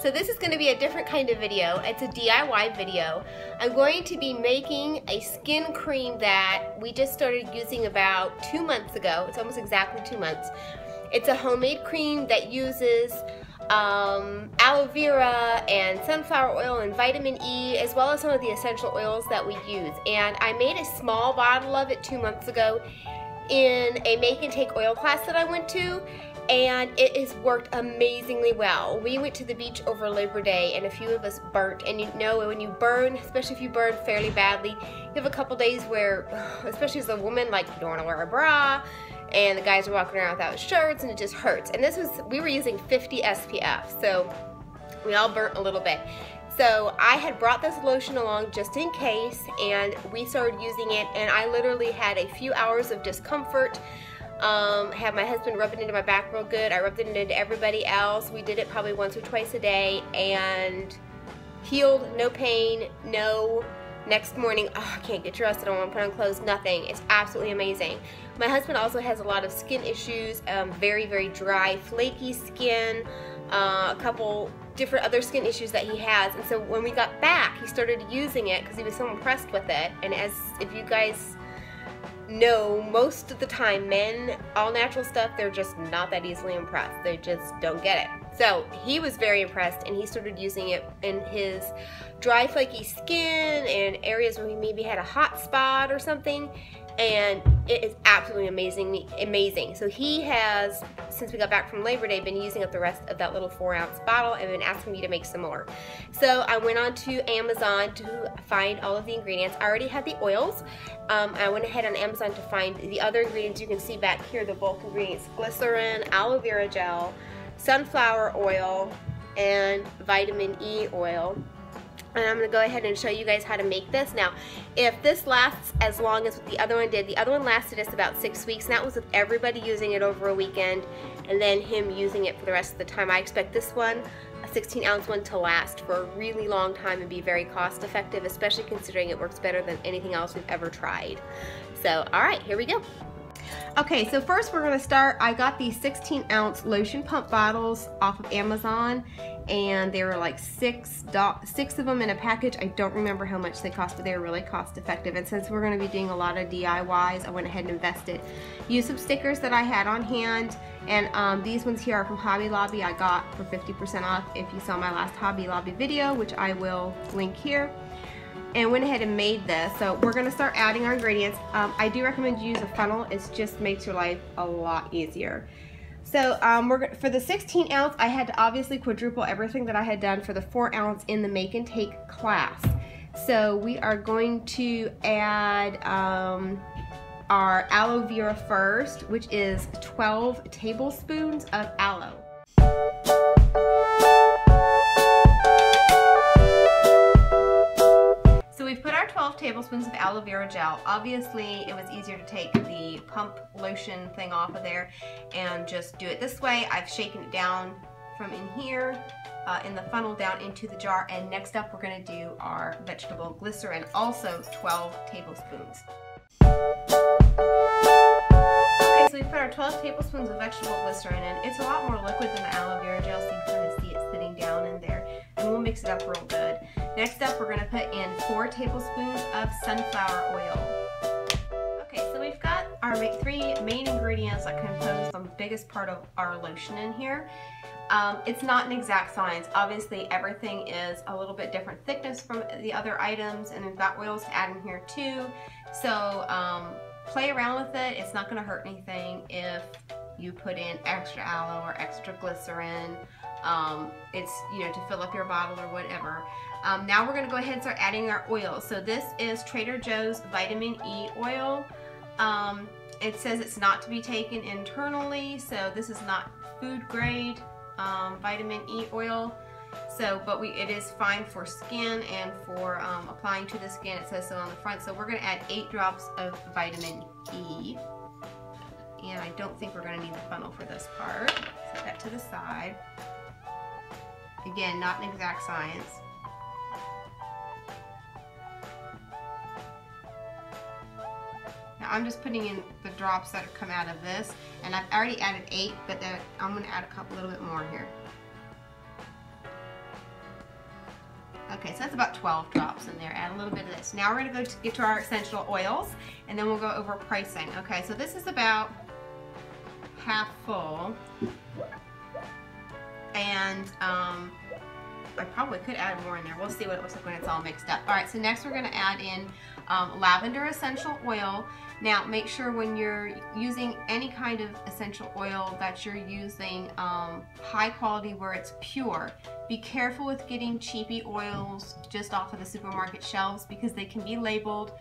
So this is going to be a different kind of video. It's a DIY video. I'm going to be making a skin cream that we just started using about 2 months ago. It's almost exactly 2 months. It's a homemade cream that uses aloe vera and sunflower oil and vitamin E, as well as some of the essential oils that we use. And I made a small bottle of it 2 months ago in a make and take oil class that I went to, and it has worked amazingly well. We went to the beach over Labor Day and a few of us burnt, and you know when you burn, especially if you burn fairly badly, you have a couple days where, especially as a woman, like you don't want to wear a bra, and the guys are walking around without shirts and it just hurts. And we were using 50 SPF, so we all burnt a little bit. So I had brought this lotion along just in case, and we started using it, and I literally had a few hours of discomfort. Had my husband rub it into my back real good. I rubbed it into everybody else. We did it probably once or twice a day and healed, no pain, no next morning, oh, I can't get dressed, I don't want to put on clothes, nothing. It's absolutely amazing. My husband also has a lot of skin issues, very, very dry, flaky skin, a couple different other skin issues that he has, and so when we got back, he started using it because he was so impressed with it. And as if you guys know, most of the time men, all natural stuff, they're just not that easily impressed. They just don't get it. So he was very impressed, and he started using it in his dry, flaky skin and areas where he maybe had a hot spot or something, and it is absolutely amazing. So he has, since we got back from Labor Day, been using up the rest of that little 4-ounce bottle and been asking me to make some more. So I went on to Amazon to find all of the ingredients. I already had the oils. I went ahead on Amazon to find the other ingredients. You can see back here the bulk ingredients: glycerin, aloe vera gel, sunflower oil, and vitamin E oil. And I'm going to go ahead and show you guys how to make this. Now, if this lasts as long as what the other one did, the other one lasted us about 6 weeks, and that was with everybody using it over a weekend and then him using it for the rest of the time. I expect this one, a 16-ounce one, to last for a really long time and be very cost effective, especially considering it works better than anything else we've ever tried. So, alright, here we go. Okay, so first we're going to start. I got these 16-ounce lotion pump bottles off of Amazon, and they were like six of them in a package. I don't remember how much they cost, but they were really cost effective. And since we're going to be doing a lot of DIYs, I went ahead and invested. Used some stickers that I had on hand, and these ones here are from Hobby Lobby. I got for 50% off if you saw my last Hobby Lobby video, which I will link here. And went ahead and made this. So we're going to start adding our ingredients. I do recommend you use a funnel. It just makes your life a lot easier. So for the 16-ounce, I had to obviously quadruple everything that I had done for the 4-ounce in the make and take class. So we are going to add our aloe vera first, which is 12 tablespoons of aloe. We've put our 12 tablespoons of aloe vera gel. Obviously, it was easier to take the pump lotion thing off of there and just do it this way. I've shaken it down from in here in the funnel down into the jar, and next up we're going to do our vegetable glycerin, also 12 tablespoons. Okay, so we've put our 12 tablespoons of vegetable glycerin in. It's a lot more liquid than the aloe vera gel, so you can kind of see it sitting down in there, and we'll mix it up real good. Next up, we're going to put in 4 tablespoons of sunflower oil. Okay, so we've got our 3 main ingredients that compose the biggest part of our lotion in here. It's not an exact science. Obviously, everything is a little bit different thickness from the other items, and we've got oils to add in here too. So play around with it. It's not going to hurt anything if you put in extra aloe or extra glycerin. It's, you know, to fill up your bottle or whatever. Now we're going to go ahead and start adding our oils. So this is Trader Joe's vitamin E oil. It says it's not to be taken internally, so this is not food grade vitamin E oil. So, but it is fine for skin and for applying to the skin. It says so on the front. So we're going to add 8 drops of vitamin E. And I don't think we're going to need the funnel for this part. Set that to the side. Again, not an exact science. Now I'm just putting in the drops that come out of this, and I've already added 8, but I'm going to add a little bit more here. Okay, so that's about 12 drops in there. Add a little bit of this. Now we're gonna get to our essential oils, and then we'll go over pricing. Okay, so this is about half full, and I probably could add more in there. We'll see what it looks like when it's all mixed up. All right, so next we're gonna add in lavender essential oil. Now make sure when you're using any kind of essential oil that you're using high quality where it's pure. Be careful with getting cheapy oils just off of the supermarket shelves because they can be labeled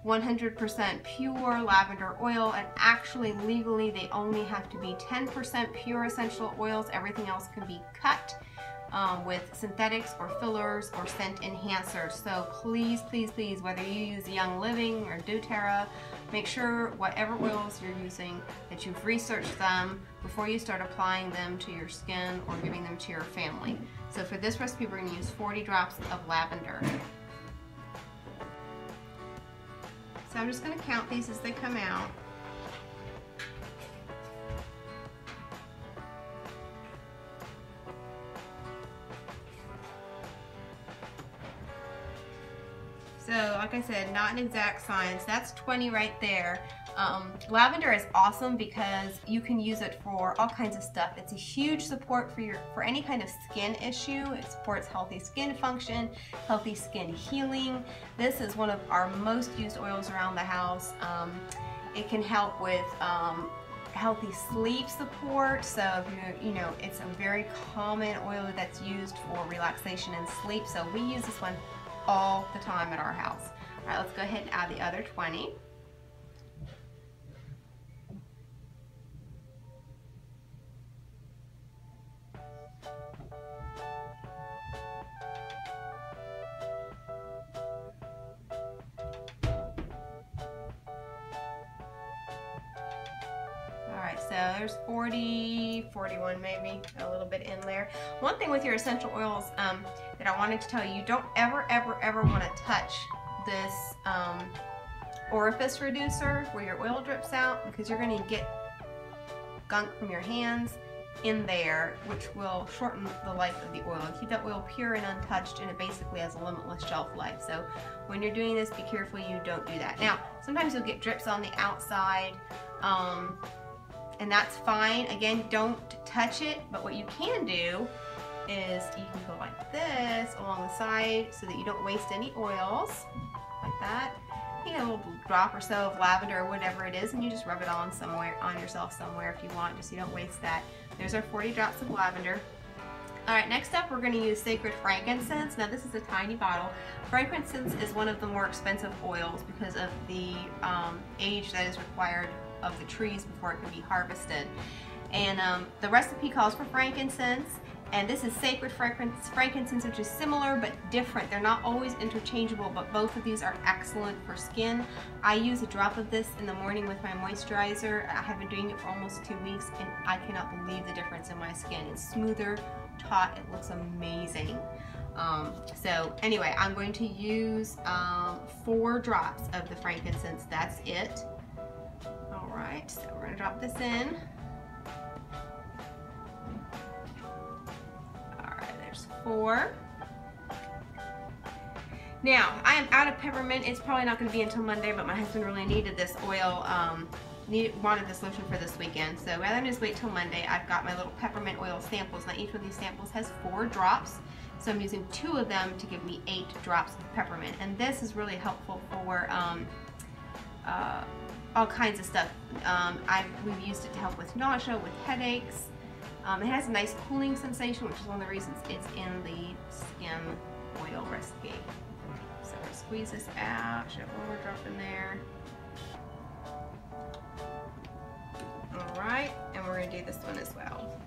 100% pure lavender oil, and actually legally they only have to be 10% pure essential oils. Everything else can be cut with synthetics or fillers or scent enhancers. So please, please, please, whether you use Young Living or doTERRA, make sure whatever oils you're using that you've researched them before you start applying them to your skin or giving them to your family. So for this recipe we're going to use 40 drops of lavender. So I'm just going to count these as they come out. So like I said, not an exact science. That's 20 right there. Lavender is awesome because you can use it for all kinds of stuff. It's a huge support for any kind of skin issue. It supports healthy skin function, healthy skin healing. This is one of our most used oils around the house. It can help with healthy sleep support. So if you know, it's a very common oil that's used for relaxation and sleep. So we use this one all the time at our house. All right, let's go ahead and add the other 20. Alright, so there's 40, 41 maybe, a little bit in there. One thing with your essential oils that I wanted to tell you, you don't ever want to touch this orifice reducer where your oil drips out, because you're going to get gunk from your hands in there, which will shorten the life of the oil. Keep that oil pure and untouched, and it basically has a limitless shelf life. So when you're doing this, be careful you don't do that. Now, sometimes you'll get drips on the outside, and that's fine. Again, don't touch it, but what you can do is you can go like this along the side so that you don't waste any oils, like that. You get a little drop or so of lavender or whatever it is, and you just rub it on somewhere, on yourself somewhere if you want, just so you don't waste that. There's our 40 drops of lavender. Alright, next up we're going to use sacred frankincense. Now this is a tiny bottle. Frankincense is one of the more expensive oils because of the age that is required of the trees before it can be harvested. And the recipe calls for frankincense, and this is sacred frankincense, which is similar but different. They're not always interchangeable, but both of these are excellent for skin. I use a drop of this in the morning with my moisturizer. I have been doing it for almost 2 weeks, and I cannot believe the difference in my skin. It's smoother, taut, it looks amazing. So anyway, I'm going to use 4 drops of the frankincense. That's it. Alright, so we're going to drop this in. Alright, there's 4. Now, I am out of peppermint. It's probably not going to be until Monday, but my husband really needed this oil, wanted this lotion for this weekend. So rather than just wait till Monday, I've got my little peppermint oil samples. Now each one of these samples has 4 drops. So I'm using 2 of them to give me 8 drops of peppermint. And this is really helpful for all kinds of stuff. We've used it to help with nausea, with headaches. It has a nice cooling sensation, which is one of the reasons it's in the skin oil recipe. So we'll squeeze this out. Should have 1 more drop in there. Alright, and we're going to do this one as well.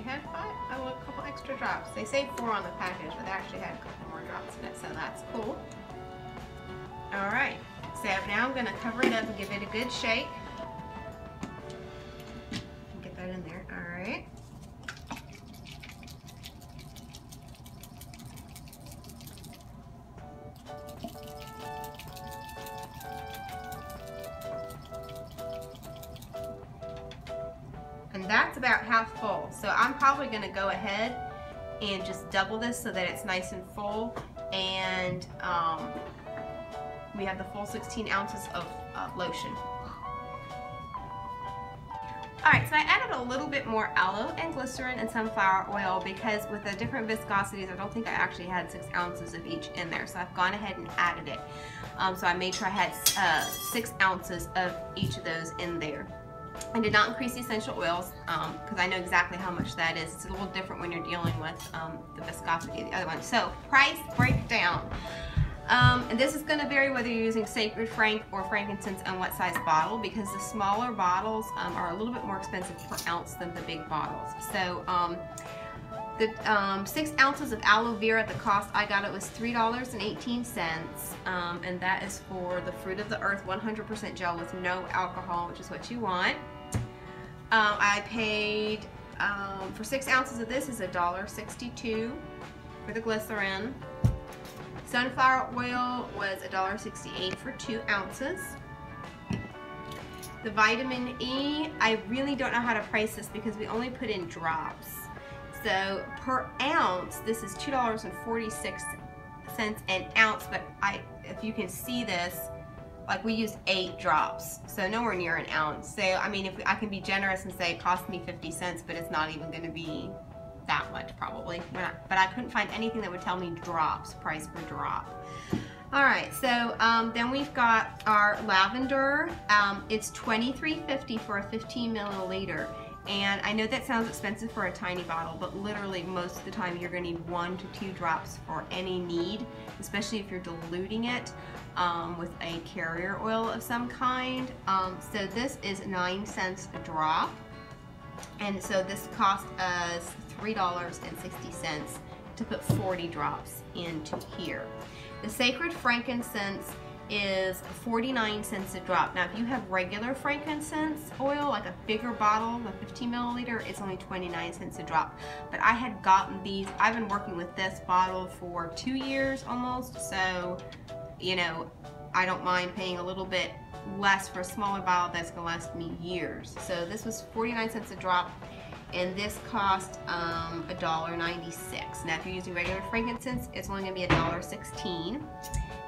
Had 5, a couple extra drops. They say 4 on the package, but they actually had a couple more drops in it, so that's cool. Alright, so now I'm going to cover it up and give it a good shake. Get that in there. Alright. that's about half full. So I'm probably gonna go ahead and just double this so that it's nice and full. And we have the full 16 ounces of lotion. Alright, so I added a little bit more aloe and glycerin and sunflower oil because with the different viscosities, I don't think I actually had 6 ounces of each in there. So I've gone ahead and added it. So I made sure I had 6 ounces of each of those in there. I did not increase the essential oils because I know exactly how much that is. It's a little different when you're dealing with the viscosity of the other one. So price breakdown. And this is going to vary whether you're using Sacred Frank or frankincense and what size bottle, because the smaller bottles are a little bit more expensive per ounce than the big bottles. So the 6 ounces of aloe vera, the cost I got it was $3.18, and that is for the Fruit of the Earth 100% gel with no alcohol, which is what you want. I paid for 6 ounces of this is $1.62 for the glycerin. Sunflower oil was $1.68 for 2 ounces. The vitamin E, I really don't know how to price this because we only put in drops. So per ounce, this is $2.46 an ounce, but if you can see this, like we used 8 drops, so nowhere near an ounce. So I mean, if I can be generous and say it cost me 50 cents, but it's not even going to be that much probably. But I couldn't find anything that would tell me drops, price per drop. Alright, so then we've got our lavender. It's $23.50 for a 15 milliliter. And I know that sounds expensive for a tiny bottle, but literally most of the time you're going to need 1 to 2 drops for any need, especially if you're diluting it with a carrier oil of some kind. So this is 9 cents a drop. And so this cost us $3.60 to put 40 drops into here. The Sacred Frankincense is 49 cents a drop. Now if you have regular frankincense oil, like a bigger bottle, a 15 milliliter, it's only 29 cents a drop. But I had gotten these, I've been working with this bottle for 2 years almost, so you know, I don't mind paying a little bit less for a smaller bottle that's going to last me years. So this was 49 cents a drop, and this cost $1.96. Now if you're using regular frankincense, it's only going to be $1.16.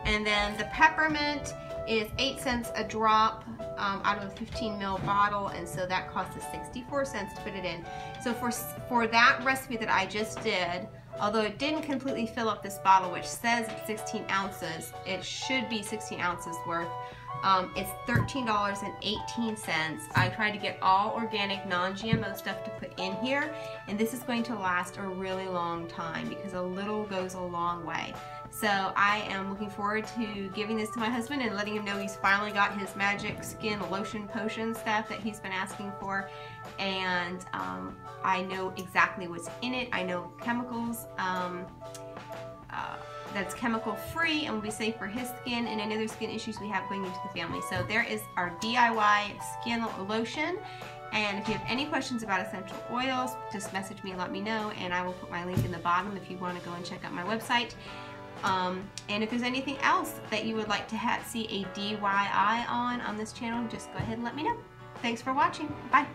And then the peppermint is 8 cents a drop out of a 15 ml bottle, and so that cost us 64 cents to put it in. So for that recipe that I just did, although it didn't completely fill up this bottle, which says it's 16 ounces, it should be 16 ounces worth. It's $13.18. I tried to get all organic, non-GMO stuff to put in here, and this is going to last a really long time because a little goes a long way. So I am looking forward to giving this to my husband and letting him know he's finally got his magic skin lotion potion stuff that he's been asking for. And I know exactly what's in it. I know chemicals that's chemical free and will be safe for his skin and any other skin issues we have going into the family. So there is our DIY skin lotion. And if you have any questions about essential oils, just message me and let me know, and I will put my link in the bottom if you want to go and check out my website. And if there's anything else that you would like to see a DIY on this channel, just go ahead and let me know. Thanks for watching. Bye.